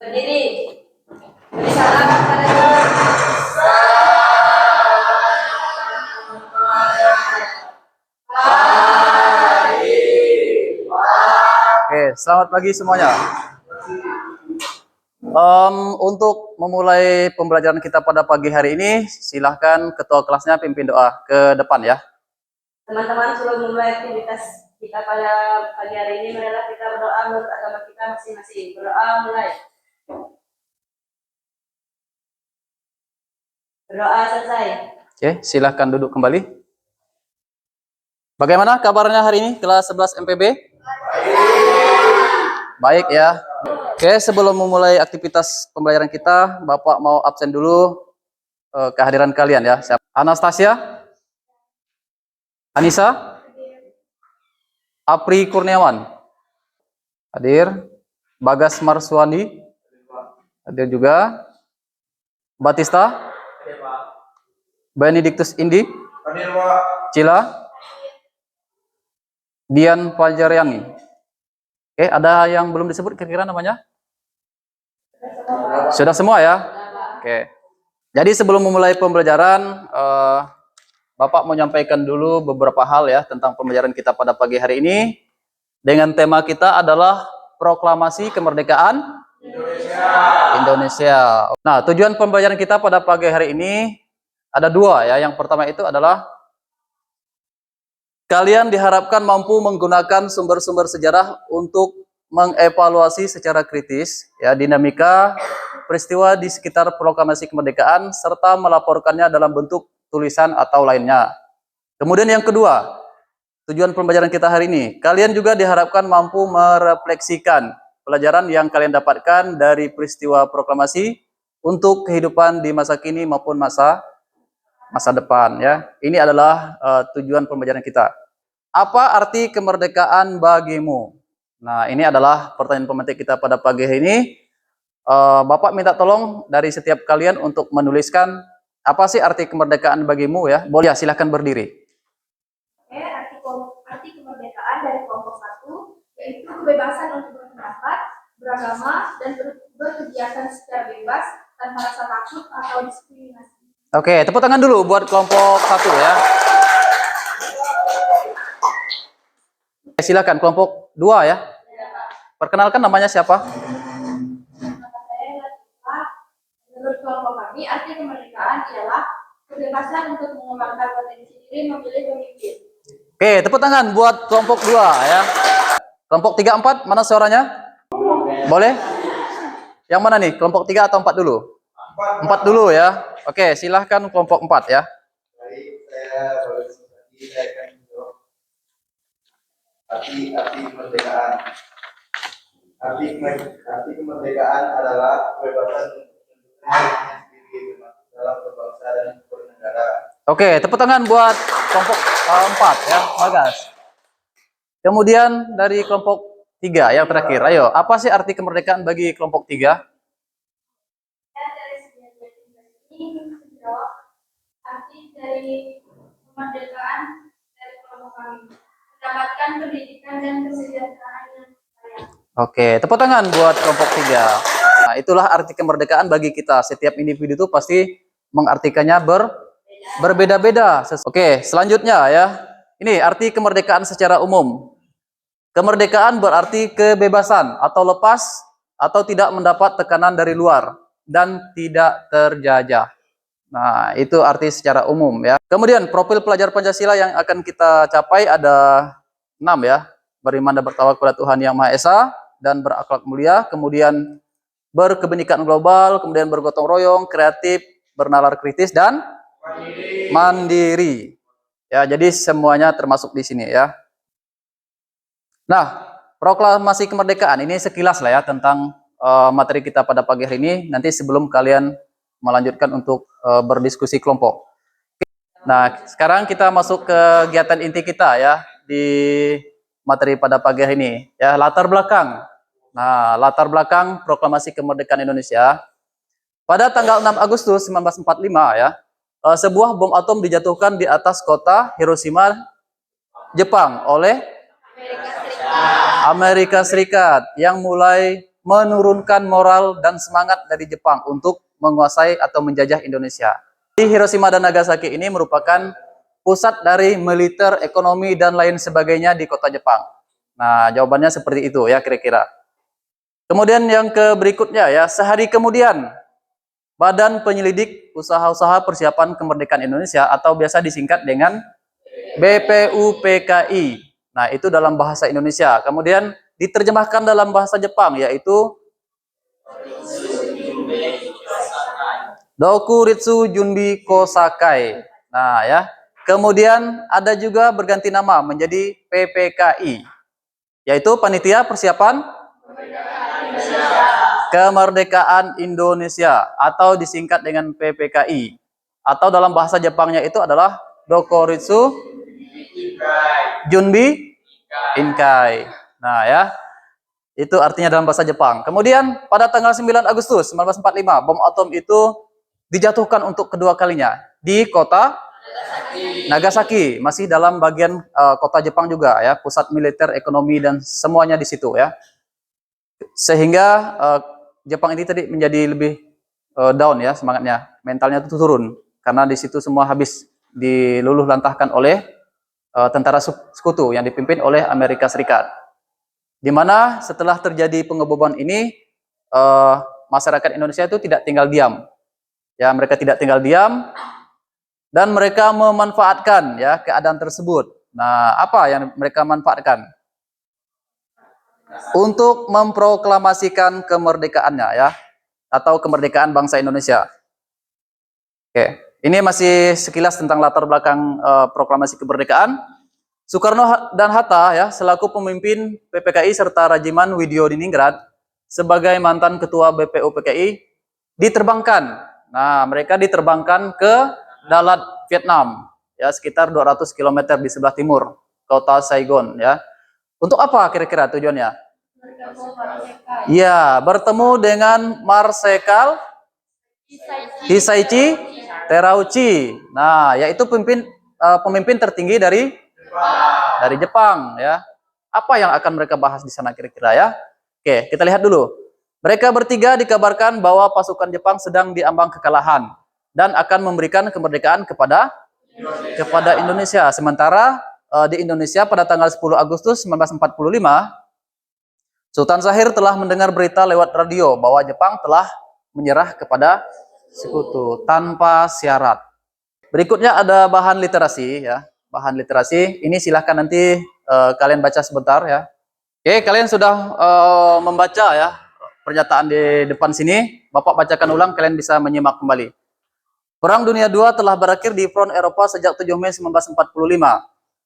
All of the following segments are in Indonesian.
Berdiri. Beri salam kepada Tuhan. Oke, selamat pagi semuanya. Untuk memulai pembelajaran kita pada pagi hari ini, silahkan ketua kelasnya pimpin doa ke depan ya. Teman-teman, sebelum memulai aktivitas kita pada pagi hari ini, marilah kita berdoa menurut agama kita masing-masing. Berdoa mulai. Berdoa selesai. Oke, silahkan duduk kembali. Bagaimana kabarnya hari ini kelas 11 MPB? Baik ya. Oke, sebelum memulai aktivitas pembelajaran kita, Bapak mau absen dulu kehadiran kalian ya. Siapa? Anastasia? Anissa? Apri Kurniawan? Hadir. Bagas Marswandi? Hadir juga. Batista? Benedictus Indi? Cila? Dian Fajaryangi? Oke, ada yang belum disebut kira-kira namanya? Sudah semua ya? Oke. Jadi sebelum memulai pembelajaran, Bapak mau menyampaikan dulu beberapa hal ya tentang pembelajaran kita pada pagi hari ini. Dengan tema kita adalah Proklamasi Kemerdekaan Indonesia. Nah, tujuan pembelajaran kita pada pagi hari ini ada dua ya. Yang pertama itu adalah kalian diharapkan mampu menggunakan sumber-sumber sejarah untuk mengevaluasi secara kritis ya dinamika peristiwa di sekitar proklamasi kemerdekaan serta melaporkannya dalam bentuk tulisan atau lainnya. Kemudian yang kedua, tujuan pembelajaran kita hari ini, kalian juga diharapkan mampu merefleksikan pelajaran yang kalian dapatkan dari peristiwa proklamasi untuk kehidupan di masa kini maupun masa depan ya. Ini adalah tujuan pembelajaran kita. Apa arti kemerdekaan bagimu? Nah, ini adalah pertanyaan pemantik kita pada pagi hari ini. Bapak minta tolong dari setiap kalian untuk menuliskan apa sih arti kemerdekaan bagimu ya. Boleh ya, silahkan berdiri. Oke, arti kemerdekaan dari kelompok 1 yaitu kebebasan untuk berpendapat, beragama, dan berkegiatan secara bebas tanpa rasa takut atau diskriminasi. Oke, tepuk tangan dulu buat kelompok 1 ya. Silakan kelompok 2 ya. Perkenalkan namanya siapa? Menurut kelompok kami, arti kemerdekaan ialah kebebasan untuk mengembangkan potensi diri memilih pemimpin. Oke, tepuk tangan buat kelompok 2 ya. Kelompok 3, 4, mana suaranya? Boleh? Yang mana nih? Kelompok 3 atau 4 dulu? 4 dulu ya. Oke, silahkan kelompok 4 ya. Baik, saya akan menjawab arti kemerdekaan. Arti kemerdekaan adalah kebebasan sendiri dalam berbangsa dan bernegara. Oke, tepuk tangan buat kelompok 4 ya, Bagas. Kemudian dari kelompok 3 yang terakhir, ayo, apa sih arti kemerdekaan bagi kelompok 3? Dari segi ini menjawab arti dari kemerdekaan dari kelompok kami mendapatkan pendidikan dan kesejahteraan yang layak. Oke, tepuk tangan buat kelompok 3. Nah, itulah arti kemerdekaan bagi kita. Setiap individu itu pasti mengartikannya berbeda-beda. Oke, selanjutnya ya. Ini arti kemerdekaan secara umum. Kemerdekaan berarti kebebasan atau lepas atau tidak mendapat tekanan dari luar dan tidak terjajah. Nah, itu arti secara umum ya. Kemudian profil pelajar Pancasila yang akan kita capai ada 6 ya. Beriman dan bertawakal kepada Tuhan Yang Maha Esa dan berakhlak mulia, kemudian berkebinekaan global, kemudian bergotong royong, kreatif, bernalar kritis dan mandiri. Ya, jadi semuanya termasuk di sini ya. Nah, proklamasi kemerdekaan ini sekilas lah ya tentang materi kita pada pagi hari ini. Nanti sebelum kalian melanjutkan untuk berdiskusi kelompok. Nah, sekarang kita masuk ke kegiatan inti kita ya di materi pada pagi hari ini. Ya, latar belakang. Nah, latar belakang proklamasi kemerdekaan Indonesia. Pada tanggal 6 Agustus 1945 ya, sebuah bom atom dijatuhkan di atas kota Hiroshima, Jepang oleh Amerika Serikat yang mulai menurunkan moral dan semangat dari Jepang untuk menguasai atau menjajah Indonesia. Di Hiroshima dan Nagasaki ini merupakan pusat dari militer, ekonomi, dan lain sebagainya di kota Jepang. Nah, jawabannya seperti itu ya kira-kira. Kemudian yang berikutnya ya, sehari kemudian Badan Penyelidik Usaha-Usaha Persiapan Kemerdekaan Indonesia atau biasa disingkat dengan BPUPKI. Nah, itu dalam bahasa Indonesia. Kemudian diterjemahkan dalam bahasa Jepang yaitu Dokuritsu Junbi Kosakai. Nah, ya. Kemudian ada juga berganti nama menjadi PPKI, yaitu Panitia Persiapan Kemerdekaan Indonesia atau disingkat dengan PPKI. Atau dalam bahasa Jepangnya itu adalah Dokuritsu Junbi Inkai. Nah, ya. Itu artinya dalam bahasa Jepang. Kemudian pada tanggal 9 Agustus 1945, bom atom itu dijatuhkan untuk kedua kalinya di kota Nagasaki, masih dalam bagian kota Jepang juga ya, pusat militer, ekonomi dan semuanya di situ ya. Sehingga Jepang ini tadi menjadi lebih down ya semangatnya, mentalnya itu turun karena di situ semua habis diluluh lantahkan oleh tentara sekutu yang dipimpin oleh Amerika Serikat. Di mana setelah terjadi pengeboman ini masyarakat Indonesia itu tidak tinggal diam. Ya, mereka tidak tinggal diam dan mereka memanfaatkan ya keadaan tersebut. Nah, apa yang mereka manfaatkan? Untuk memproklamasikan kemerdekaannya ya, atau kemerdekaan bangsa Indonesia. Oke, ini masih sekilas tentang latar belakang proklamasi kemerdekaan. Soekarno dan Hatta ya selaku pemimpin PPKI serta Rajiman Widyodiningrat sebagai mantan ketua BPUPKI diterbangkan. Nah, mereka diterbangkan ke Dalat, Vietnam, ya sekitar 200 km di sebelah timur kota Saigon ya. Untuk apa kira-kira tujuannya? Ya, bertemu dengan Marsekal Hisaichi Terauchi. Nah, yaitu pemimpin tertinggi dari Jepang ya. Apa yang akan mereka bahas di sana kira-kira ya? Oke, kita lihat dulu. Mereka bertiga dikabarkan bahwa pasukan Jepang sedang diambang kekalahan dan akan memberikan kemerdekaan kepada Indonesia. Sementara di Indonesia pada tanggal 10 Agustus 1945, Sultan Syahrir telah mendengar berita lewat radio bahwa Jepang telah menyerah kepada sekutu tanpa syarat. Berikutnya ada bahan literasi ya. Bahan literasi ini silahkan nanti kalian baca sebentar ya. Oke, kalian sudah membaca ya pernyataan di depan sini. Bapak bacakan ulang, kalian bisa menyimak kembali. Perang Dunia II telah berakhir di front Eropa sejak 7 Mei 1945.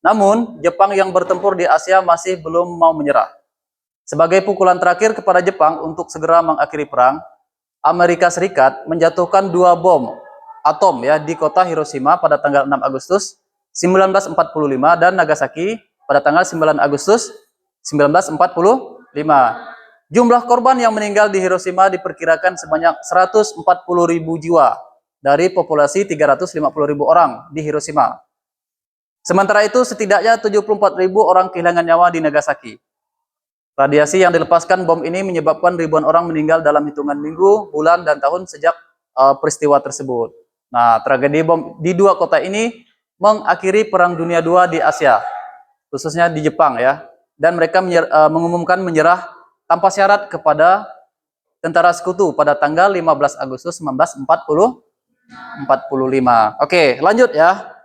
Namun, Jepang yang bertempur di Asia masih belum mau menyerah. Sebagai pukulan terakhir kepada Jepang untuk segera mengakhiri perang, Amerika Serikat menjatuhkan 2 bom atom ya di kota Hiroshima pada tanggal 6 Agustus 1945 dan Nagasaki pada tanggal 9 Agustus 1945. Jumlah korban yang meninggal di Hiroshima diperkirakan sebanyak 140.000 jiwa dari populasi 350.000 orang di Hiroshima. Sementara itu setidaknya 74.000 orang kehilangan nyawa di Nagasaki. Radiasi yang dilepaskan bom ini menyebabkan ribuan orang meninggal dalam hitungan minggu, bulan, dan tahun sejak peristiwa tersebut. Nah, tragedi bom di 2 kota ini mengakhiri Perang Dunia II di Asia, khususnya di Jepang ya. Dan mereka mengumumkan menyerah tanpa syarat kepada tentara sekutu pada tanggal 15 Agustus 1945. Oke, lanjut ya.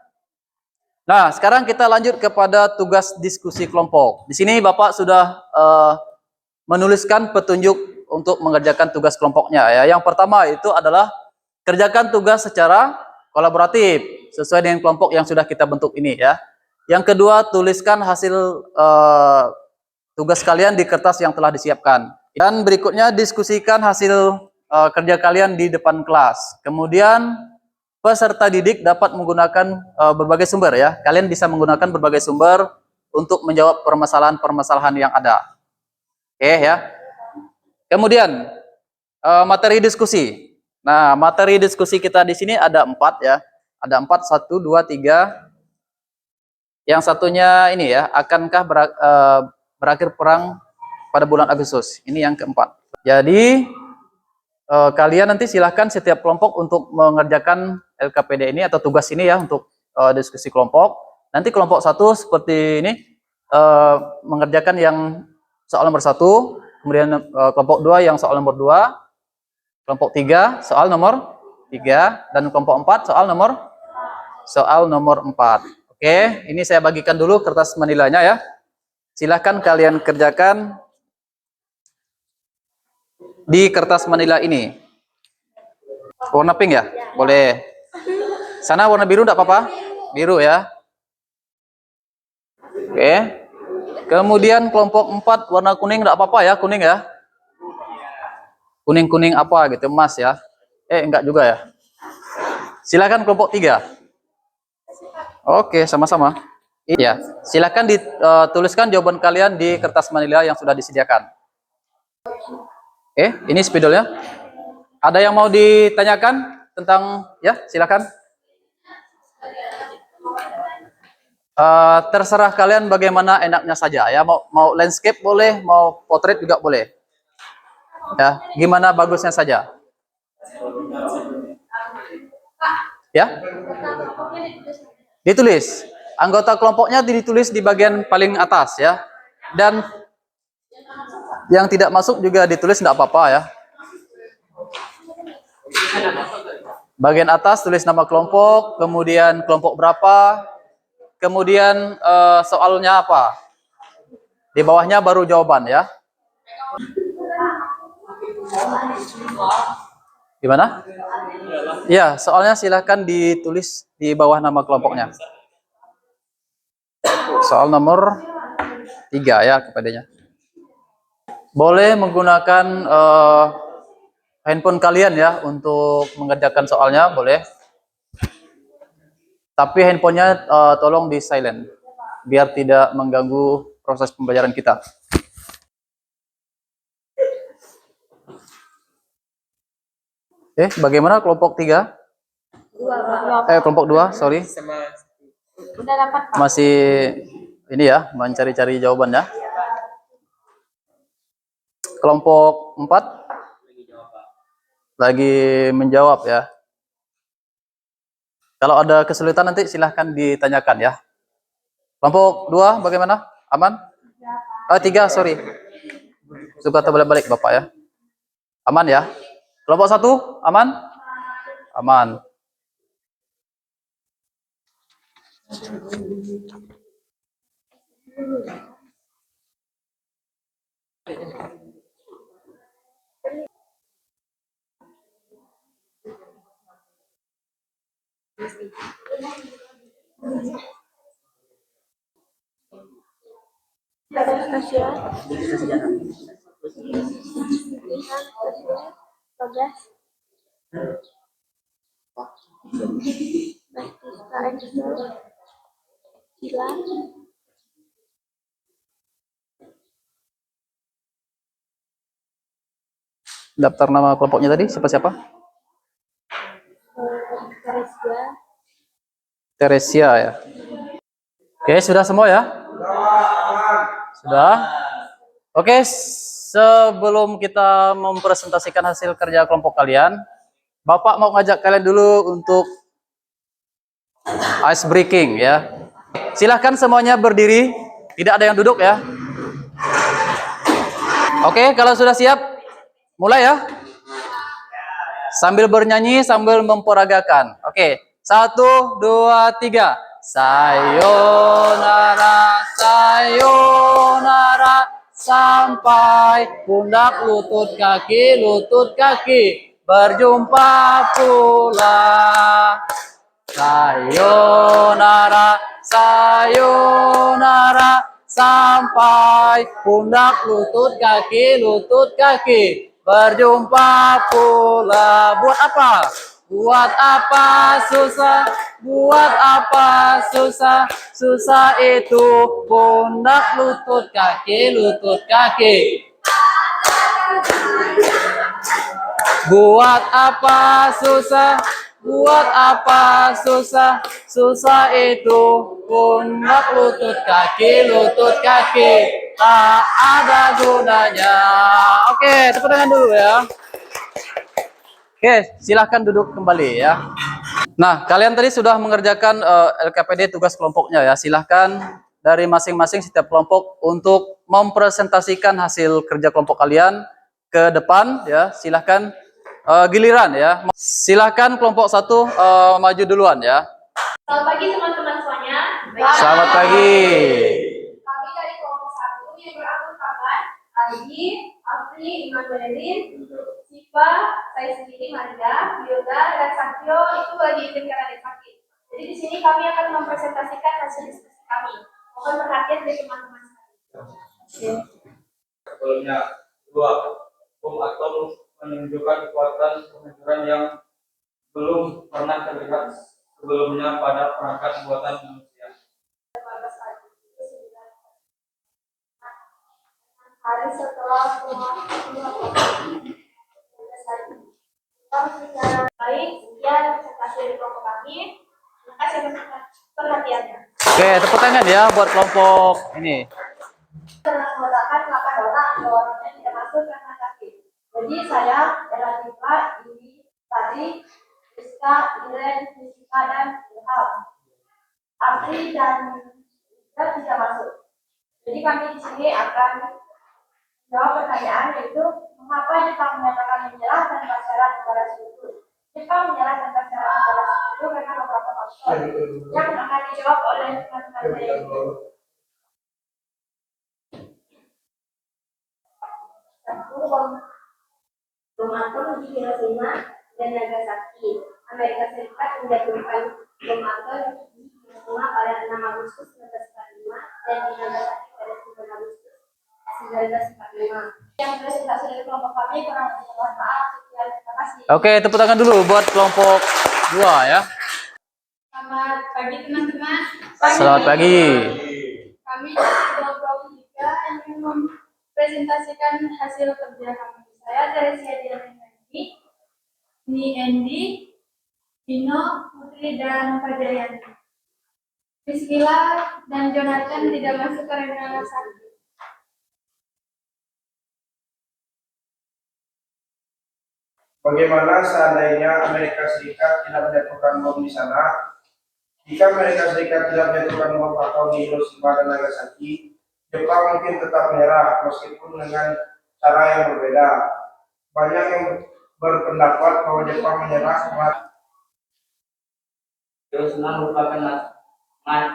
Nah, sekarang kita lanjut kepada tugas diskusi kelompok. Di sini Bapak sudah menuliskan petunjuk untuk mengerjakan tugas kelompoknya ya. Yang pertama itu adalah kerjakan tugas secara kolaboratif sesuai dengan kelompok yang sudah kita bentuk ini ya. Yang kedua, tuliskan hasil tugas kalian di kertas yang telah disiapkan. Dan berikutnya diskusikan hasil kerja kalian di depan kelas. Kemudian peserta didik dapat menggunakan berbagai sumber ya. Kalian bisa menggunakan berbagai sumber untuk menjawab permasalahan-permasalahan yang ada. Oke ya. Kemudian materi diskusi. Nah, materi diskusi kita di sini ada 4 ya. Ada 4, 1, 2, 3. Yang satunya ini ya, akankah berakhir perang pada bulan Agustus. Ini yang keempat. Jadi kalian nanti silahkan setiap kelompok untuk mengerjakan LKPD ini atau tugas ini ya untuk diskusi kelompok. Nanti kelompok 1 seperti ini mengerjakan yang soal nomor 1, kemudian kelompok 2 yang soal nomor 2, kelompok 3 soal nomor 3, dan kelompok 4 soal nomor 4. Oke, ini saya bagikan dulu kertas manilanya ya. Silahkan kalian kerjakan di kertas manila ini. Warna pink ya? Boleh. Sana warna biru enggak apa-apa? Biru ya. Oke. Kemudian kelompok 4 warna kuning enggak apa-apa ya? Kuning ya? Kuning-kuning apa gitu, emas ya? Enggak juga ya? Silakan kelompok 3. Oke, sama-sama. Iya, silakan dituliskan jawaban kalian di kertas manila yang sudah disediakan. Ini spidolnya. Ada yang mau ditanyakan tentang ya? Silakan. Terserah kalian bagaimana enaknya saja ya. Mau landscape boleh, mau portrait juga boleh. Ya, gimana bagusnya saja. Ya? Ditulis. Anggota kelompoknya ditulis di bagian paling atas ya. Dan yang tidak masuk juga ditulis enggak apa-apa ya. Bagian atas tulis nama kelompok, kemudian kelompok berapa, kemudian soalnya apa. Di bawahnya baru jawaban ya. Gimana? Ya, soalnya silahkan ditulis di bawah nama kelompoknya. Soal nomor 3 ya kepadanya. Boleh menggunakan handphone kalian ya untuk mengerjakan soalnya, boleh. Tapi handphonenya tolong di silent biar tidak mengganggu proses pembelajaran kita. Bagaimana kelompok 3? Kelompok 2, sorry. Udah dapat, Pak. Masih ini ya, mencari-cari jawaban ya. Kelompok 4 lagi menjawab ya. Kalau ada kesulitan nanti silahkan ditanyakan ya. Kelompok 2 bagaimana? Aman? 3, sorry. Suka terbalik-balik Bapak ya. Aman ya? Kelompok 1 aman? Aman. Daftar nama kelompoknya tadi siapa-siapa? Teresia ya. Oke, sudah semua ya? Sudah? Oke, sebelum kita mempresentasikan hasil kerja kelompok kalian, Bapak mau ngajak kalian dulu untuk ice breaking ya. Silahkan semuanya berdiri, tidak ada yang duduk ya. Oke, kalau sudah siap, mulai ya. Sambil bernyanyi, sambil memperagakan. Oke, 1, 2, 3. Sayonara, sayonara, sampai pundak lutut kaki, berjumpa pula. Sayonara, sayonara, sampai pundak lutut kaki, berjumpa pula. Buat apa? Buat apa susah? Buat apa susah? Susah itu pundak lutut kaki. Buat apa susah? Buat apa susah, susah itu pundak lutut kaki tak ada gunanya. Oke, tepuk tangan dulu ya. Oke, silahkan duduk kembali ya. Nah, kalian tadi sudah mengerjakan LKPD tugas kelompoknya ya. Silahkan dari masing-masing setiap kelompok untuk mempresentasikan hasil kerja kelompok kalian ke depan ya. Silahkan giliran ya. Silahkan kelompok satu maju duluan ya. Selamat pagi teman-teman semuanya. Selamat pagi. Kami dari kelompok satu yang beranggotakan Adi, Afri, Immanuelin, Siva, saya sendiri Maria, Yoga, dan Sakyo itu lagi izin karena ada sakit. Jadi di sini kami akan mempresentasikan hasil diskusi kami. Mohon perhatian dari teman-teman sekalian. Sebelumnya, dua, hukum atom menunjukkan kekuatan penghancuran yang belum pernah terlihat sebelumnya pada perangkat buatan manusia. Hari setelah baik, sekian presentasi dari kelompok kami. Terima kasih atas perhatiannya. Oke, tepuk tangan ya buat kelompok ini. Mengatakan 8 orang, 2 orangnya tidak masuk karena sakit. Jadi saya, Elativa, ini tadi, Rizka, Iren, Rizka, dan Ilham. Afri dan Rizka tidak masuk. Jadi kami di sini akan jawab pertanyaan yaitu mengapa Jepang menyatakan menyerah tanpa syarat kepada sekutu. Jepang menyerah tanpa syarat kepada sekutu karena beberapa faktor yang akan dijawab oleh teman-teman saya. Bom atom di Hiroshima dan Nagasaki. Amerika Serikat menjatuhkan bom atom di Hiroshima pada 6 Agustus 1945 dan di Nagasaki pada 9 Agustus 1945. Yang presentasi dari kelompok kami kurang lebih mohon maaf. Sekian, terima kasih. Oke, tepuk tangan dulu buat kelompok 2 ya. Selamat pagi teman-teman. Selamat pagi. Kami dari kelompok 3 ingin mempresentasikan hasil kerja kami. Saya Teresia Dianandi, Ni Endi, Dino, Putri, dan Fajayanti. Priscilla dan Jonathan tidak masuk karena sakit. Bagaimana seandainya Amerika Serikat tidak menjatuhkan bom di sana? Jika Amerika Serikat tidak menjatuhkan bom atau di Hiroshima dan Nagasaki, Jepang mungkin tetap menyerah meskipun dengan cara yang berbeda. Banyak yang berpendapat bahwa Jepang menyerah Hiroshima merupakan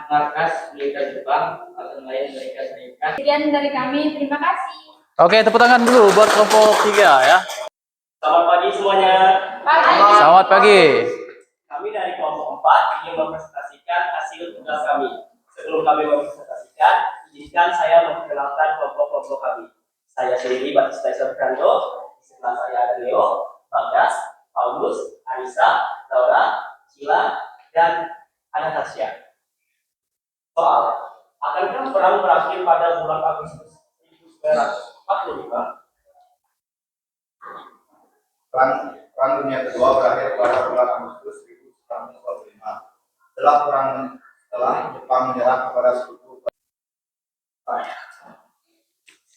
markas militer Jepang, atau lain Amerika Serikat. Sekian dari kami, terima kasih. Oke, tepuk tangan dulu buat kelompok 3 ya. Selamat pagi semuanya. Pagi. Selamat pagi. Kami dari kelompok 4 ingin mempresentasikan hasil tugas kami. Sebelum kami mempresentasikan, izinkan saya memperkenalkan kelompok-kelompok kami. Saya sendiri Batista Isarkando, di sebelah saya ada Leo, Bagas, Paulus, Anissa, Laura, Sheila, dan Anastasia. Soal, akankah perang berakhir pada bulan Agustus 1945? Perang Dunia Kedua berakhir pada bulan Agustus 1945. Setelah Jepang menyerah kepada sekutu.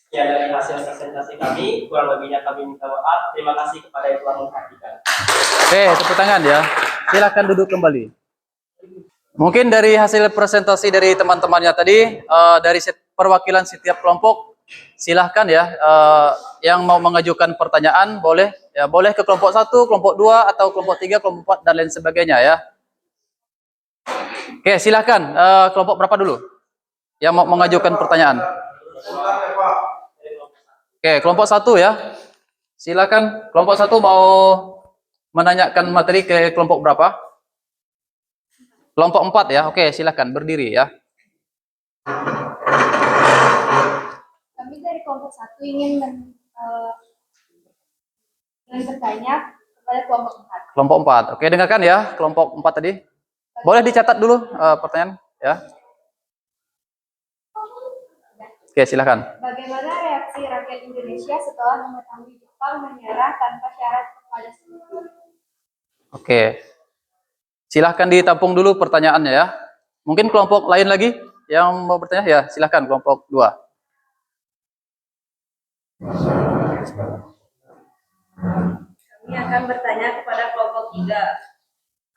Ya, dari hasil presentasi kami, kurang lebihnya kami minta maaf. Terima kasih kepada yang telah memperhatikan. Oke, tepuk tangan ya. Silakan duduk kembali. Mungkin dari hasil presentasi dari teman-temannya tadi, dari perwakilan setiap kelompok, silahkan ya, yang mau mengajukan pertanyaan boleh, ya boleh ke kelompok 1, kelompok 2, atau kelompok 3, kelompok 4 dan lain sebagainya ya. Oke, silahkan kelompok berapa dulu yang mau mengajukan pertanyaan? Oke, kelompok 1 ya. Silakan kelompok 1 mau menanyakan materi ke kelompok berapa? Kelompok 4 ya. Oke, silakan berdiri ya. Kami dari kelompok 1 ingin bertanya kepada kelompok 4. Kelompok 4. Oke, dengarkan ya kelompok 4 tadi. Boleh dicatat dulu pertanyaan ya. Oke, silakan. Bagaimana reaksi rakyat Indonesia setelah mengetahui Jepang menyerah tanpa syarat kepada sekutu? Oke. Silahkan ditampung dulu pertanyaannya ya. Mungkin kelompok lain lagi yang mau bertanya ya, silahkan kelompok 2. Kami akan bertanya kepada kelompok 3.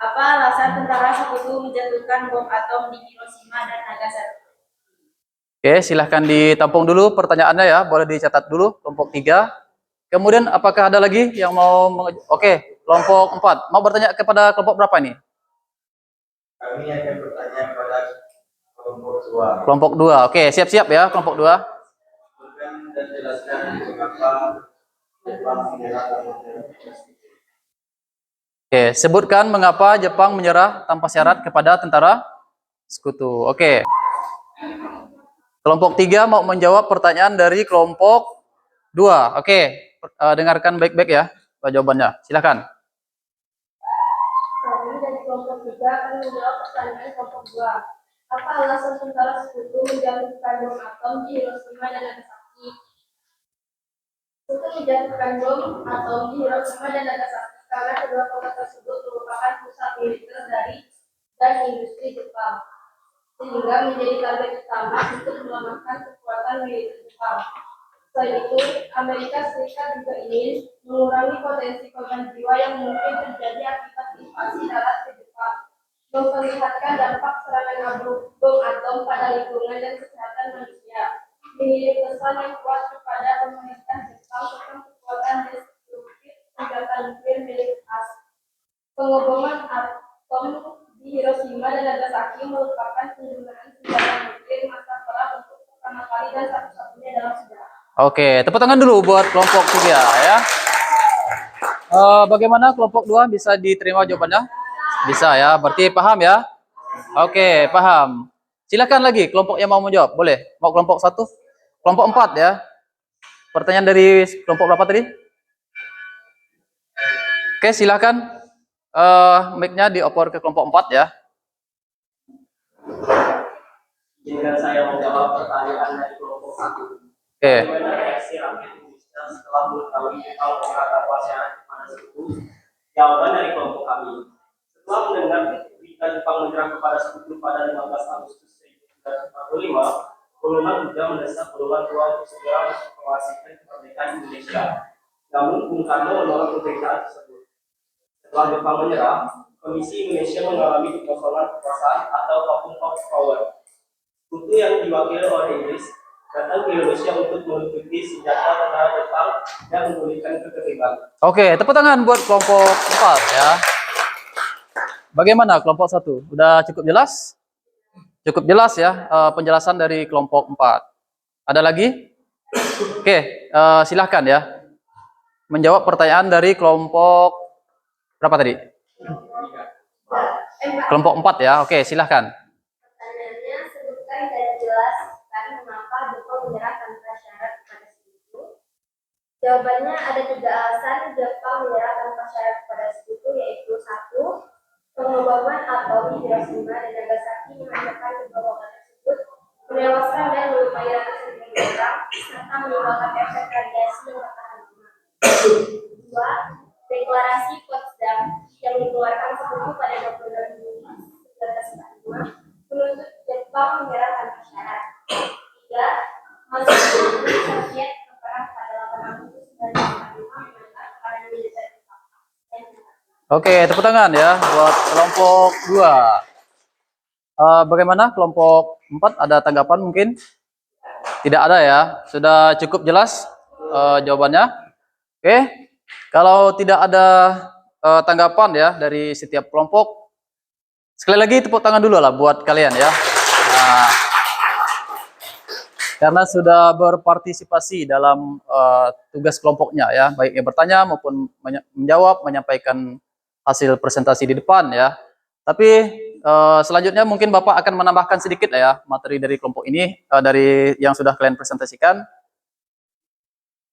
Apa alasan tentara sekutu menjatuhkan bom atom di Hiroshima dan Nagasaki? Oke, silahkan ditampung dulu pertanyaannya ya, boleh dicatat dulu kelompok 3. Kemudian apakah ada lagi yang mau Oke, kelompok 4. Mau bertanya kepada kelompok berapa ini? Kami akan bertanya kepada kelompok 2. Kelompok 2. Oke, siap-siap ya kelompok 2. Sebutkan dan jelaskan mengapa Jepang menyerah Oke, sebutkan mengapa Jepang menyerah tanpa syarat kepada tentara sekutu. Oke. Kelompok 3 mau menjawab pertanyaan dari kelompok 2. Oke, dengarkan baik-baik ya jawabannya. Silakan. Kami dari kelompok 3 akan menjawab pertanyaan kelompok 2. Apa alasan tentara sekutu menjatuhkan bom atom di Hiroshima dan Nagasaki? Sekutu menjatuhkan bom atom di Hiroshima dan Nagasaki karena kedua kota tersebut merupakan pusat militer dan industri Jepang, sehingga menjadi target utama untuk melemahkan kekuatan militer Jepang. Selain itu, Amerika Serikat juga ingin mengurangi potensi korban jiwa yang mungkin terjadi akibat invasi darat ke Jepang, memperlihatkan dampak serangan bom atom pada lingkungan dan kesehatan manusia, mengirim pesan yang kuat kepada pemerintah Jepang tentang kekuatan destruktif senjata nuklir milik AS. Pengeboman atom di Hiroshima dan Nagasaki merupakan penggunaan senjata nuklir masa perang untuk pertama kali dan satu-satunya dalam sejarah. Oke, tepuk tangan dulu buat kelompok 3 ya. Bagaimana kelompok 2 bisa diterima jawabannya? Bisa ya, berarti paham ya? Oke, paham. Silakan lagi kelompok yang mau menjawab, boleh? Mau kelompok 1? Kelompok 4 ya. Pertanyaan dari kelompok berapa tadi? Oke, silakan. Mic-nya dioper ke kelompok 4 ya. Izinkan saya menjawab pertanyaan dari kelompok 1. Oke. Bagaimana reaksi rakyat Indonesia setelah mengetahui Jepang mengatakan wacana kepada sekutu? Jawaban dari kelompok kami. Setelah mendengar berita Jepang menyerang kepada sekutu pada 15 Agustus 1945, golongan muda mendesak golongan tua untuk segera mengawasikan kemerdekaan Indonesia. Namun Bung Karno menolak pemberitaan tersebut. Setelah Jepang menyerah, Komisi Indonesia mengalami kekosongan kekuasaan atau vacuum of power. Sekutu yang diwakili oleh Inggris datang ke Indonesia untuk menutupi senjata tentara Jepang dan memulihkan ketertiban. Oke, tepuk tangan buat kelompok 4 ya. Bagaimana kelompok 1? Udah cukup jelas? Cukup jelas ya penjelasan dari kelompok 4. Ada lagi? Oke, silahkan ya. Menjawab pertanyaan dari kelompok berapa tadi? Kelompok 4 ya. Oke, silahkan. Pertanyaannya, sebutkan dan jelaskan mengapa Jepang menyerah tanpa syarat kepada sekutu. Jawabannya ada 3 alasan Jepang menyerah tanpa syarat kepada sekutu, yaitu 1. Pengeboman atom di Hiroshima dan Nagasaki menghancurkan kedua kota tersebut, menewaskan dan melukai ratusan ribu orang, serta menimbulkan efek radiasi yang bertahan lama. 2. Deklarasi Potsdam yang dikeluarkan sekutu pada 26 Juni 1945 menuntut Jepang menyerah tanpa syarat. 3. Masuknya Uni Soviet ke perang pada 8 Agustus 1945 menangkap para militer Jepang. Oke, tepuk tangan ya buat kelompok 2. Bagaimana kelompok 4? Ada tanggapan mungkin? Tidak ada ya. Sudah cukup jelas jawabannya. Oke. Kalau tidak ada tanggapan ya dari setiap kelompok, sekali lagi tepuk tangan dulu lah buat kalian ya. Nah, karena sudah berpartisipasi dalam tugas kelompoknya ya, baik yang bertanya maupun menjawab, menyampaikan hasil presentasi di depan ya. Tapi selanjutnya mungkin Bapak akan menambahkan sedikit ya materi dari kelompok ini dari yang sudah kalian presentasikan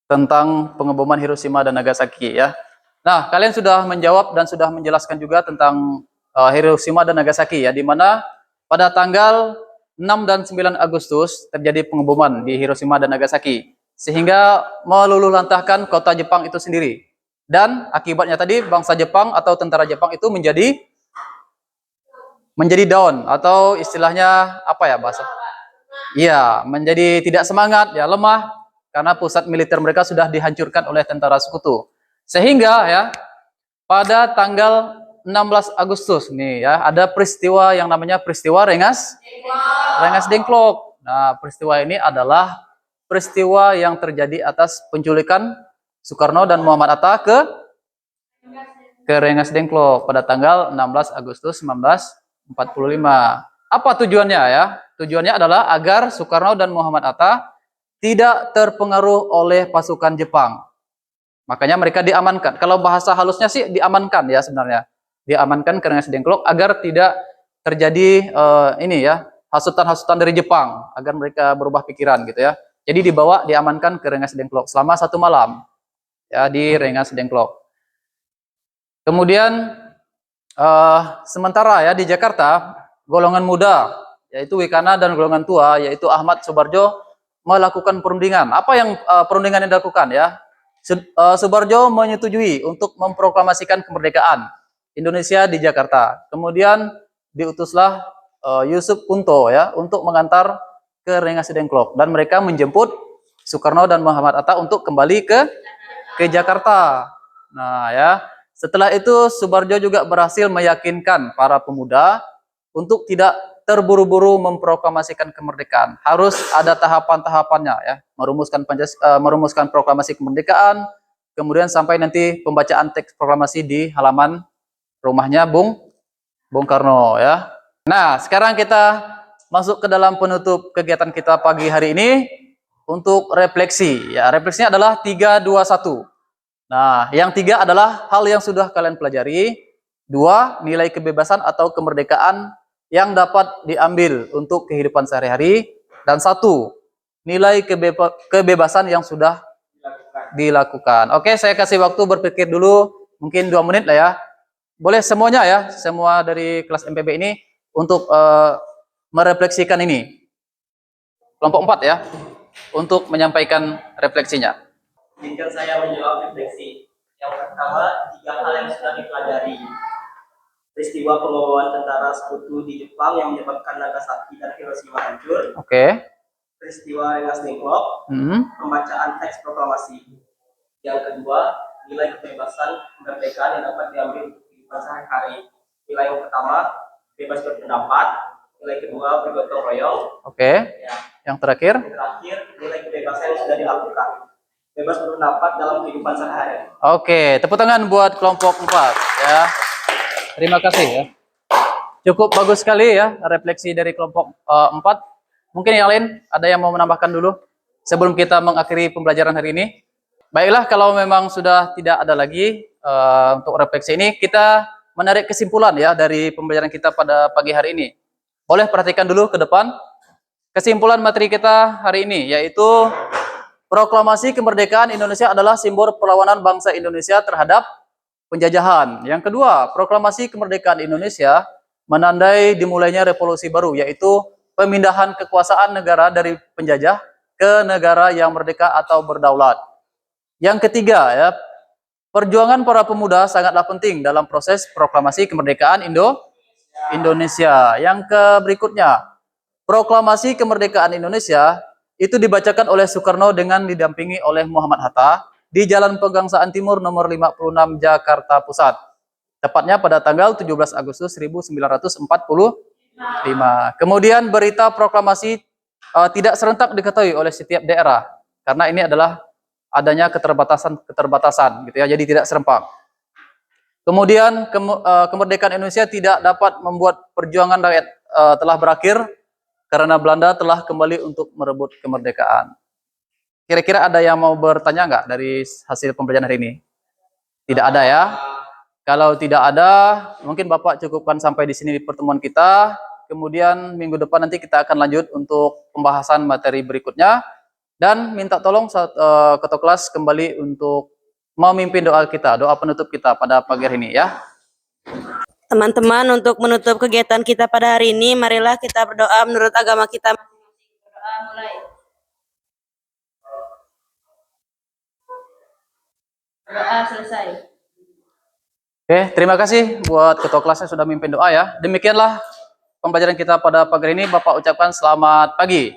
tentang pengeboman Hiroshima dan Nagasaki ya. Nah, kalian sudah menjawab dan sudah menjelaskan juga tentang Hiroshima dan Nagasaki ya, di mana pada tanggal 6 dan 9 Agustus terjadi pengeboman di Hiroshima dan Nagasaki sehingga meluluhlantahkan kota Jepang itu sendiri. Dan akibatnya tadi bangsa Jepang atau tentara Jepang itu menjadi menjadi down atau istilahnya apa ya bahasa? Iya, menjadi tidak semangat, ya lemah karena pusat militer mereka sudah dihancurkan oleh tentara sekutu. Sehingga ya pada tanggal 16 Agustus nih ya ada peristiwa yang namanya peristiwa Rengas Dengklok. Nah, peristiwa ini adalah peristiwa yang terjadi atas penculikan Soekarno dan Muhammad Hatta ke Rengas Dengklok pada tanggal 16 Agustus 1945. Apa tujuannya ya? Tujuannya adalah agar Soekarno dan Muhammad Hatta tidak terpengaruh oleh pasukan Jepang. Makanya mereka diamankan. Kalau bahasa halusnya sih diamankan ya sebenarnya. Diamankan ke Rengas Dengklok agar tidak terjadi ini ya, hasutan-hasutan dari Jepang agar mereka berubah pikiran gitu ya. Jadi diamankan ke Rengas Dengklok selama 1 malam ya di Rengas Dengklok. Kemudian sementara ya di Jakarta golongan muda yaitu Wikana dan golongan tua yaitu Ahmad Subarjo melakukan perundingan. Apa yang perundingan yang dilakukan ya? Subarjo menyetujui untuk memproklamasikan kemerdekaan Indonesia di Jakarta. Kemudian diutuslah Yusuf Kunto ya untuk mengantar ke Rengas Dengklok dan mereka menjemput Soekarno dan Muhammad Hatta untuk kembali ke Jakarta. Nah ya, setelah itu Subarjo juga berhasil meyakinkan para pemuda untuk tidak terburu-buru memproklamasikan kemerdekaan. Harus ada tahapan-tahapannya ya, merumuskan proklamasi kemerdekaan, kemudian sampai nanti pembacaan teks proklamasi di halaman rumahnya Bung Karno ya. Nah, sekarang kita masuk ke dalam penutup kegiatan kita pagi hari ini untuk refleksi. Ya, refleksinya adalah 3-2-1. Nah, yang 3 adalah hal yang sudah kalian pelajari. 2, nilai kebebasan atau kemerdekaan yang dapat diambil untuk kehidupan sehari-hari. Dan 1, nilai kebebasan yang sudah dilakukan. Oke, saya kasih waktu berpikir dulu, mungkin 2 menit lah ya. Boleh semuanya ya, semua dari kelas MPB ini untuk merefleksikan ini. Kelompok 4 ya, untuk menyampaikan refleksinya. Izinkan saya menjawab refleksi. Yang pertama, 3 hal yang sudah dipelajari. Peristiwa pengeboman tentara sekutu di Jepang yang menyebabkan Nagasaki dan Hiroshima hancur. Oke. Peristiwa Rengas Dengklok. Pembacaan teks proklamasi. Yang kedua, nilai kebebasan kemerdekaan yang dapat diambil untuk kehidupan sehari-hari. Nilai yang pertama, bebas berpendapat. Nilai kedua, bergotong royong. Oke. Ya. Yang terakhir? Yang terakhir, nilai kebebasan yang sudah dilakukan. Bebas berpendapat dalam kehidupan sehari-hari. Oke, tepuk tangan buat kelompok 4 ya. Terima kasih ya. Cukup bagus sekali ya refleksi dari kelompok 4. Mungkin yang lain ada yang mau menambahkan dulu sebelum kita mengakhiri pembelajaran hari ini. Baiklah, kalau memang sudah tidak ada lagi untuk refleksi ini, kita menarik kesimpulan ya dari pembelajaran kita pada pagi hari ini. Boleh perhatikan dulu ke depan. Kesimpulan materi kita hari ini yaitu proklamasi kemerdekaan Indonesia adalah simbol perlawanan bangsa Indonesia terhadap penjajahan. Yang kedua, proklamasi kemerdekaan Indonesia menandai dimulainya revolusi baru, yaitu pemindahan kekuasaan negara dari penjajah ke negara yang merdeka atau berdaulat. Yang ketiga, ya, perjuangan para pemuda sangatlah penting dalam proses proklamasi kemerdekaan Indonesia. Yang berikutnya, proklamasi kemerdekaan Indonesia itu dibacakan oleh Soekarno dengan didampingi oleh Muhammad Hatta di Jalan Pegangsaan Timur nomor 56 Jakarta Pusat. Tepatnya pada tanggal 17 Agustus 1945. Kemudian berita proklamasi tidak serentak diketahui oleh setiap daerah karena ini adalah adanya keterbatasan gitu ya, jadi tidak serempak. Kemudian kemerdekaan Indonesia tidak dapat membuat perjuangan rakyat telah berakhir karena Belanda telah kembali untuk merebut kemerdekaan. Kira-kira ada yang mau bertanya nggak dari hasil pembelajaran hari ini? Tidak ada ya? Kalau tidak ada, mungkin Bapak cukupkan sampai di sini di pertemuan kita. Kemudian minggu depan nanti kita akan lanjut untuk pembahasan materi berikutnya. Dan minta tolong ketua kelas kembali untuk memimpin doa kita, doa penutup kita pada pagi hari ini ya. Teman-teman, untuk menutup kegiatan kita pada hari ini, marilah kita berdoa menurut agama kita. Berdoa mulai. Berdoa selesai. Oke, terima kasih buat ketua kelasnya sudah memimpin doa ya. Demikianlah pembelajaran kita pada pagi ini. Bapak ucapkan selamat pagi.